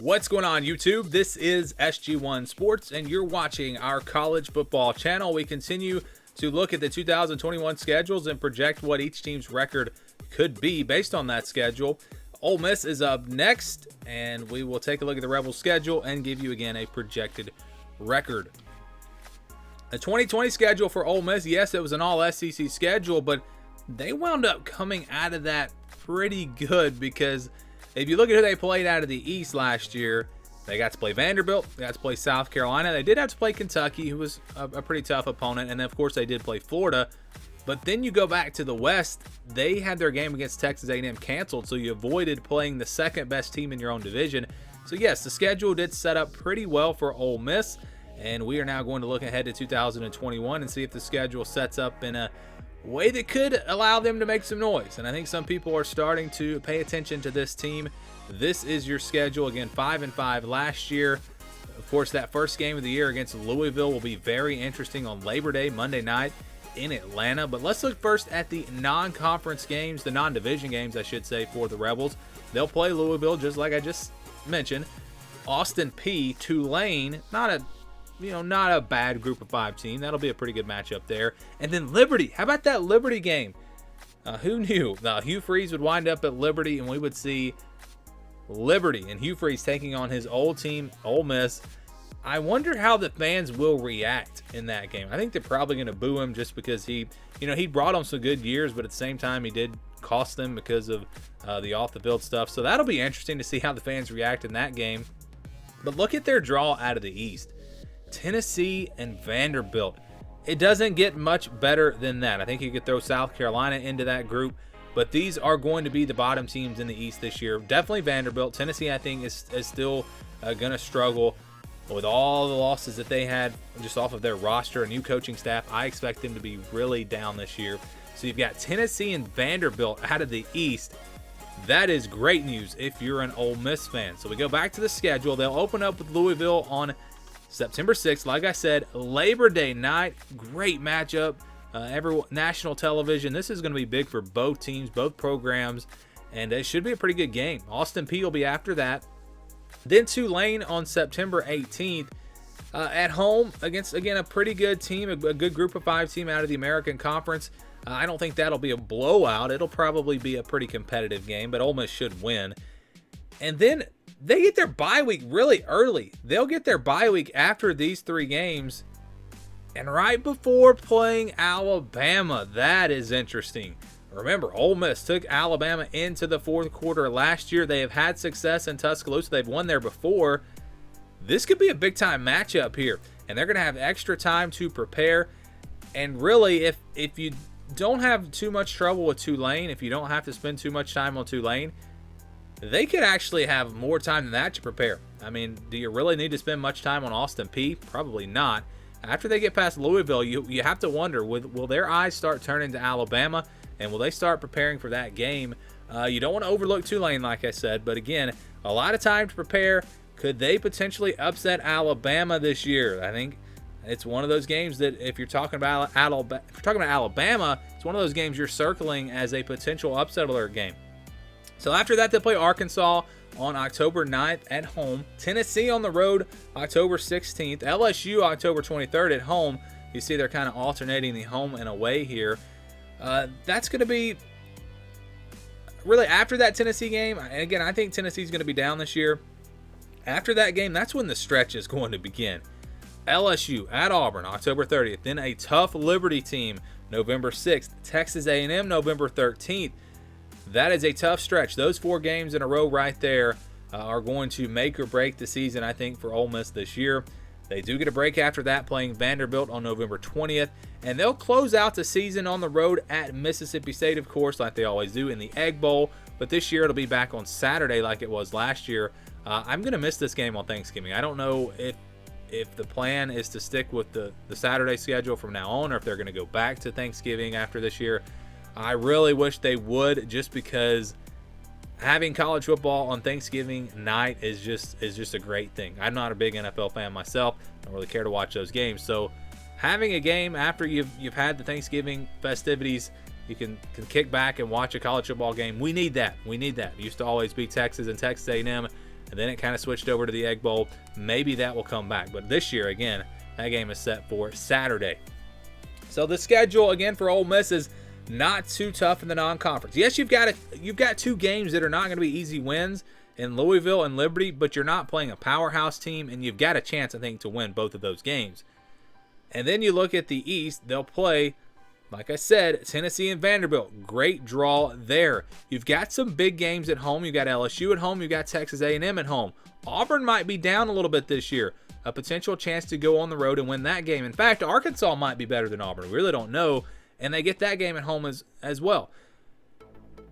What's going on, YouTube? This is SG1 Sports, and you're watching our college football channel. We continue to look at the 2021 schedules and project what each team's record could be based on that schedule. Ole Miss is up next, and we will take a look at the Rebels' schedule and give you again a projected record. The 2020 schedule for Ole Miss, yes, it was an all-SEC schedule, but they wound up coming out of that pretty good because if you look at who they played out of the East last year, they got to play Vanderbilt, they got to play South Carolina, they did have to play Kentucky, who was a pretty tough opponent, and then of course they did play Florida. But then you go back to the West, they had their game against Texas A&M canceled, so you avoided playing the second best team in your own division. So yes, the schedule did set up pretty well for Ole Miss, and we are now going to look ahead to 2021 and see if the schedule sets up in a way that could allow them to make some noise. And I think some people are starting to pay attention to this team. This is your schedule. Again, 5-5 last year. Of course, that first game of the year against Louisville will be very interesting on Labor Day, Monday night in Atlanta. But let's look first at the non-conference games, the non-division games, I should say, for the Rebels. They'll play Louisville, just like I just mentioned. Austin Peay, Tulane, not a bad group of 5 team. That'll be a pretty good matchup there. And then Liberty. How about that Liberty game? Who knew? Hugh Freeze would wind up at Liberty, and we would see Liberty and Hugh Freeze taking on his old team, Ole Miss. I wonder how the fans will react in that game. I think they're probably going to boo him just because he brought them some good years, but at the same time, he did cost them because of the off-the-field stuff. So that'll be interesting to see how the fans react in that game. But look at their draw out of the East. Tennessee and Vanderbilt. It doesn't get much better than that. I think you could throw South Carolina into that group, but these are going to be the bottom teams in the East this year. Definitely Vanderbilt. Tennessee, I think, is still going to struggle with all the losses that they had just off of their roster and new coaching staff. I expect them to be really down this year. So you've got Tennessee and Vanderbilt out of the East. That is great news if you're an Ole Miss fan. So we go back to the schedule. They'll open up with Louisville on September 6th, like I said, Labor Day night. Great matchup. National television. This is going to be big for both teams, both programs, and it should be a pretty good game. Austin Peay will be after that. Then Tulane on September 18th at home against, again, a pretty good team, a good group of 5 team out of the American Conference. I don't think that'll be a blowout. It'll probably be a pretty competitive game, but Ole Miss should win. And then they get their bye week really early. They'll get their bye week after these 3 games and right before playing Alabama. That is interesting. Remember, Ole Miss took Alabama into the fourth quarter last year. They have had success in Tuscaloosa. They've won there before. This could be a big-time matchup here, and they're going to have extra time to prepare. And really, if you don't have too much trouble with Tulane, if you don't have to spend too much time on Tulane, they could actually have more time than that to prepare. I mean, do you really need to spend much time on Austin Peay? Probably not. After they get past Louisville, you have to wonder, will their eyes start turning to Alabama, and will they start preparing for that game? You don't want to overlook Tulane, like I said, but again, a lot of time to prepare. Could they potentially upset Alabama this year? I think it's one of those games that if you're talking about Alabama, it's one of those games you're circling as a potential upset alert game. So after that, they play Arkansas on October 9th at home. Tennessee on the road October 16th. LSU October 23rd at home. You see they're kind of alternating the home and away here. That's going to be really after that Tennessee game. And again, I think Tennessee's going to be down this year. After that game, that's when the stretch is going to begin. LSU at Auburn October 30th. Then a tough Liberty team November 6th. Texas A&M November 13th. That is a tough stretch. Those 4 games in a row right there are going to make or break the season, I think, for Ole Miss this year. They do get a break after that, playing Vanderbilt on November 20th. And they'll close out the season on the road at Mississippi State, of course, like they always do in the Egg Bowl. But this year it'll be back on Saturday like it was last year. I'm going to miss this game on Thanksgiving. I don't know if the plan is to stick with the Saturday schedule from now on, or if they're going to go back to Thanksgiving after this year. I really wish they would, just because having college football on Thanksgiving night is just a great thing. I'm not a big NFL fan myself. I don't really care to watch those games. So having a game after you've had the Thanksgiving festivities, you can kick back and watch a college football game. We need that. We need that. It used to always be Texas and Texas A&M. and then it kind of switched over to the Egg Bowl. Maybe that will come back. But this year, again, that game is set for Saturday. So the schedule, again, for Ole Miss is not too tough in the non-conference. Yes, you've got 2 games that are not going to be easy wins in Louisville and Liberty, but you're not playing a powerhouse team, and you've got a chance, I think, to win both of those games. And then you look at the East, they'll play, like I said, Tennessee and Vanderbilt. Great draw there. You've got some big games at home. You've got LSU at home. You've got Texas A&M at home. Auburn might be down a little bit this year. A potential chance to go on the road and win that game. In fact, Arkansas might be better than Auburn. We really don't know. And they get that game at home as well.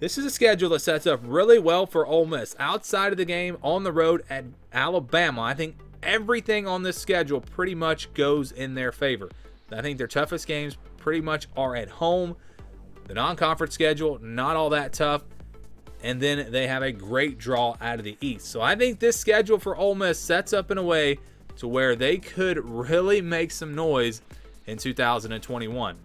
This is a schedule that sets up really well for Ole Miss. Outside of the game, on the road at Alabama, I think everything on this schedule pretty much goes in their favor. I think their toughest games pretty much are at home. The non-conference schedule, not all that tough. And then they have a great draw out of the East. So I think this schedule for Ole Miss sets up in a way to where they could really make some noise in 2021.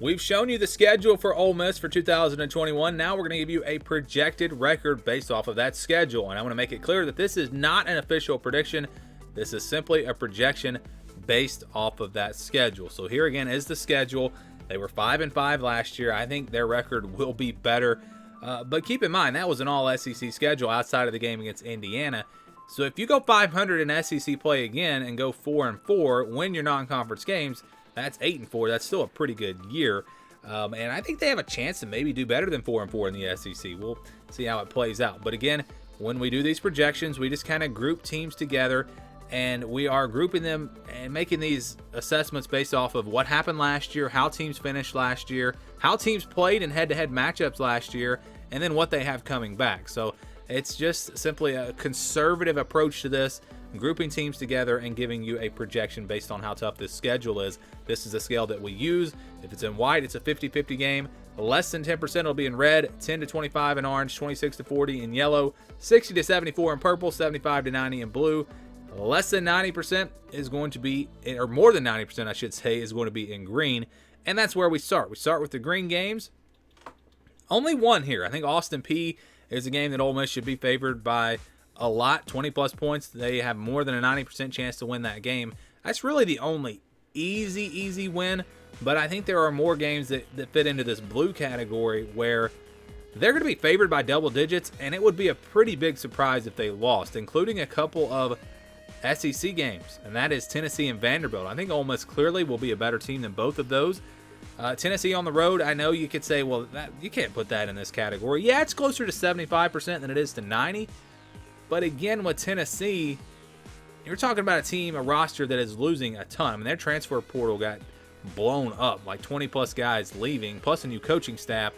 We've shown you the schedule for Ole Miss for 2021. Now we're going to give you a projected record based off of that schedule. And I want to make it clear that this is not an official prediction. This is simply a projection based off of that schedule. So here again is the schedule. They were 5-5 last year. I think their record will be better. But keep in mind, that was an all-SEC schedule outside of the game against Indiana. So if you go 500 in SEC play again and go 4-4, win your non-conference games, that's 8-4. That's still a pretty good year. And I think they have a chance to maybe do better than 4-4 in the SEC. We'll see how it plays out. But again, when we do these projections, we just kind of group teams together, and we are grouping them and making these assessments based off of what happened last year, how teams finished last year, how teams played in head-to-head matchups last year, and then what they have coming back. So it's just simply a conservative approach to this, grouping teams together and giving you a projection based on how tough this schedule is. This is a scale that we use. If it's in white, it's a 50-50 game. Less than 10% will be in red, 10-25 in orange, 26-40 in yellow, 60-74 in purple, 75-90 in blue. Less than 90% is going to be, or more than 90%, I should say, is going to be in green. And that's where we start. We start with the green games. Only one here. I think Austin Peay is a game that Ole Miss should be favored by a lot, 20-plus points. They have more than a 90% chance to win that game. That's really the only easy win, but I think there are more games that fit into this blue category where they're going to be favored by double digits, and it would be a pretty big surprise if they lost, including a couple of SEC games, and that is Tennessee and Vanderbilt. I think Ole Miss clearly will be a better team than both of those. Tennessee on the road, I know you could say, well, you can't put that in this category. Yeah, it's closer to 75% than it is to 90%. But again, with Tennessee, you're talking about a team, a roster that is losing a ton. I mean, their transfer portal got blown up, like 20-plus guys leaving, plus a new coaching staff.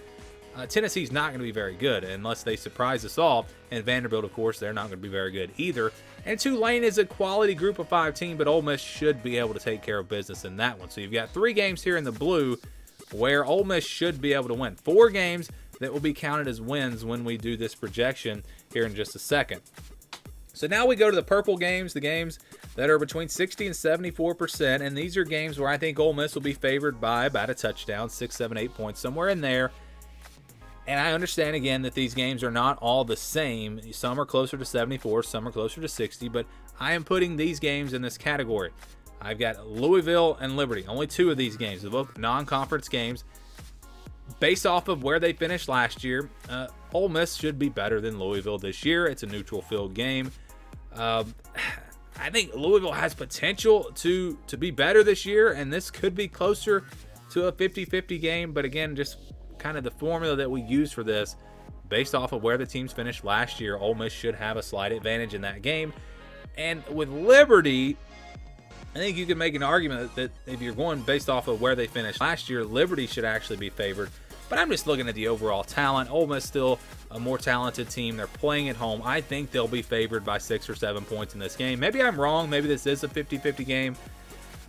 Tennessee's not going to be very good unless they surprise us all. And Vanderbilt, of course, they're not going to be very good either. And Tulane is a quality group of 5 team, but Ole Miss should be able to take care of business in that one. So you've got 3 games here in the blue where Ole Miss should be able to win. 4 games that will be counted as wins when we do this projection here in just a second. So now we go to the purple games, the games that are between 60 and 74%, and these are games where I think Ole Miss will be favored by about a touchdown, 6, 7, 8 points, somewhere in there. And I understand, again, that these games are not all the same. Some are closer to 74, some are closer to 60, but I am putting these games in this category. I've got Louisville and Liberty, only 2 of these games, they're both non-conference games. Based off of where they finished last year, Ole Miss should be better than Louisville this year. It's a neutral field game. I think Louisville has potential to be better this year, and this could be closer to a 50-50 game. But again, just kind of the formula that we use for this, based off of where the teams finished last year, Ole Miss should have a slight advantage in that game. And with Liberty, I think you can make an argument that if you're going based off of where they finished last year, Liberty should actually be favored. But I'm just looking at the overall talent. Ole Miss still a more talented team. They're playing at home. I think they'll be favored by 6 or 7 points in this game. Maybe I'm wrong. Maybe this is a 50-50 game.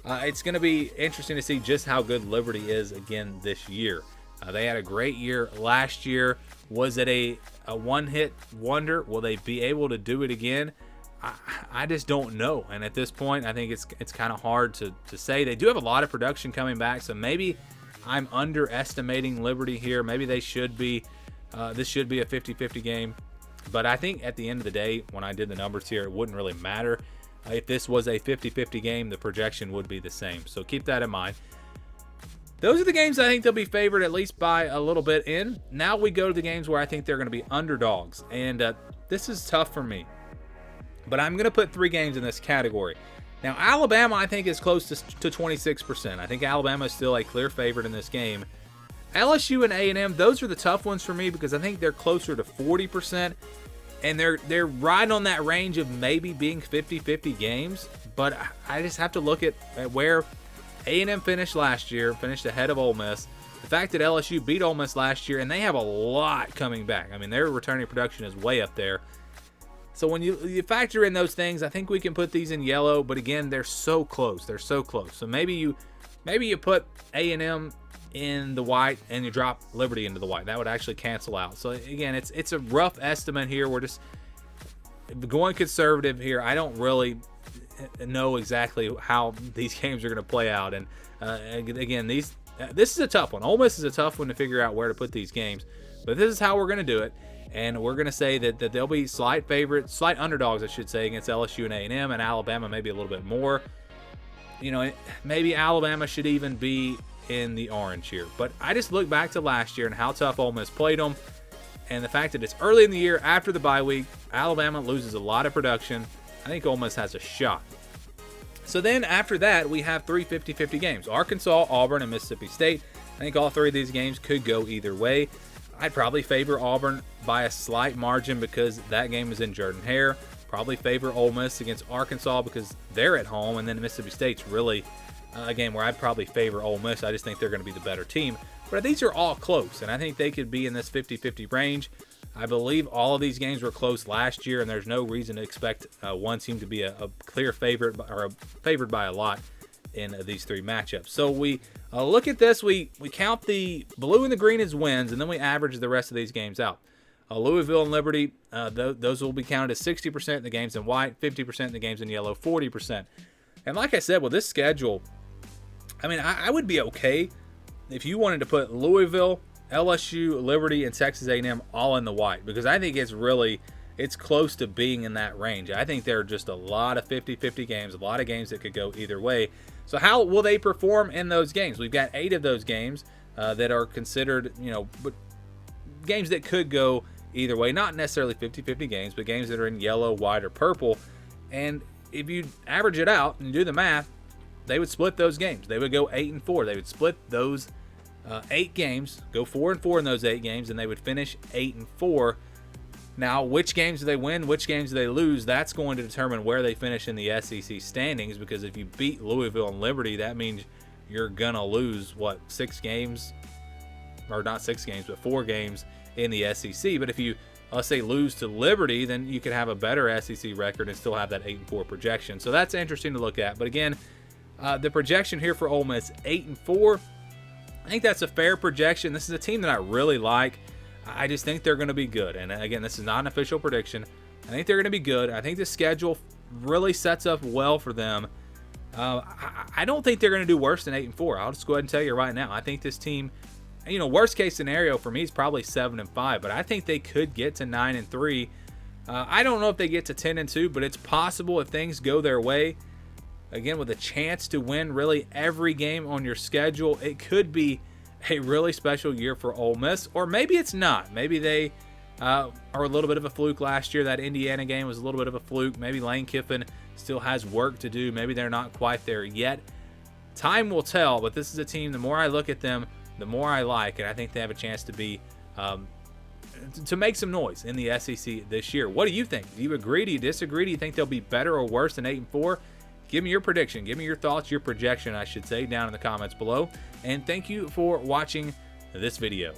It's going to be interesting to see just how good Liberty is again this year. They had a great year last year. Was it a one-hit wonder? Will they be able to do it again? I just don't know. And at this point, I think it's kind of hard to say. They do have a lot of production coming back, so maybe I'm underestimating Liberty here. Maybe they should be. This should be a 50-50 game. But I think at the end of the day, when I did the numbers here, it wouldn't really matter. If this was a 50-50 game, the projection would be the same. So keep that in mind. Those are the games I think they'll be favored at least by a little bit in. Now we go to the games where I think they're going to be underdogs. And this is tough for me. But I'm going to put 3 games in this category. Now, Alabama, I think, is close to 26%. I think Alabama is still a clear favorite in this game. LSU and A&M, those are the tough ones for me because I think they're closer to 40%. And they're right on that range of maybe being 50-50 games. But I just have to look at where A&M finished last year, finished ahead of Ole Miss. The fact that LSU beat Ole Miss last year, and they have a lot coming back. I mean, their returning production is way up there. So when you factor in those things, I think we can put these in yellow. But again, they're so close. They're so close. So maybe you put A&M in the white and you drop Liberty into the white. That would actually cancel out. So again, it's a rough estimate here. We're just going conservative here. I don't really know exactly how these games are going to play out. And again, this is a tough one. Ole Miss is a tough one to figure out where to put these games. But this is how we're going to do it. And we're going to say that they'll be slight underdogs, I should say, against LSU and A&M, and Alabama maybe a little bit more. You know, maybe Alabama should even be in the orange here. But I just look back to last year and how tough Ole Miss played them, and the fact that it's early in the year after the bye week, Alabama loses a lot of production. I think Ole Miss has a shot. So then after that, we have 3 50-50 games. Arkansas, Auburn, and Mississippi State. I think all 3 of these games could go either way. I'd probably favor Auburn by a slight margin because that game is in Jordan-Hare. Probably favor Ole Miss against Arkansas because they're at home. And then Mississippi State's really a game where I'd probably favor Ole Miss. I just think they're going to be the better team. But these are all close, and I think they could be in this 50-50 range. I believe all of these games were close last year, and there's no reason to expect one team to be a clear favorite or favored by a lot in these 3 matchups. So we look at this. We count the blue and the green as wins, and then we average the rest of these games out. Louisville and Liberty, those will be counted as 60% in the games in white, 50% in the games in yellow, 40%. And like I said, with this schedule, I mean, I would be okay if you wanted to put Louisville, LSU, Liberty, and Texas A&M all in the white, because I think it's close to being in that range. I think there are just a lot of 50-50 games, a lot of games that could go either way. So how will they perform in those games? We've got 8 of those games that are considered, games that could go either way. Not necessarily 50-50 games, but games that are in yellow, white, or purple. And if you average it out and do the math, they would split those games. They would go 8-4. They would split those 8 games, go 4-4 in those 8 games, and they would finish 8-4. Now, which games do they win? Which games do they lose? That's going to determine where they finish in the SEC standings, because if you beat Louisville and Liberty, that means you're going to lose, 6 games? Or not 6 games, but 4 games in the SEC. But if you, let's say, lose to Liberty, then you could have a better SEC record and still have that 8-4 projection. So that's interesting to look at. But again, the projection here for Ole Miss, 8-4. I think that's a fair projection. This is a team that I really like. I just think they're going to be good. And again, this is not an official prediction. I think they're going to be good. I think the schedule really sets up well for them. I don't think they're going to do worse than 8-4. I'll just go ahead and tell you right now. I think this team, worst case scenario for me is probably 7-5, but I think they could get to 9-3. I don't know if they get to 10-2, but it's possible if things go their way. Again, with a chance to win really every game on your schedule, it could be a really special year for Ole Miss, or maybe it's not. Maybe they are a little bit of a fluke last year. That Indiana game was a little bit of a fluke. Maybe Lane Kiffin still has work to do. Maybe they're not quite there yet. Time will tell, but this is a team, the more I look at them, the more I like, and I think they have a chance to be to make some noise in the SEC this year. What do you think? Do you agree? Do you disagree? Do you think they'll be better or worse than 8-4? Give me your prediction. Give me your thoughts, your projection, I should say, down in the comments below. And thank you for watching this video.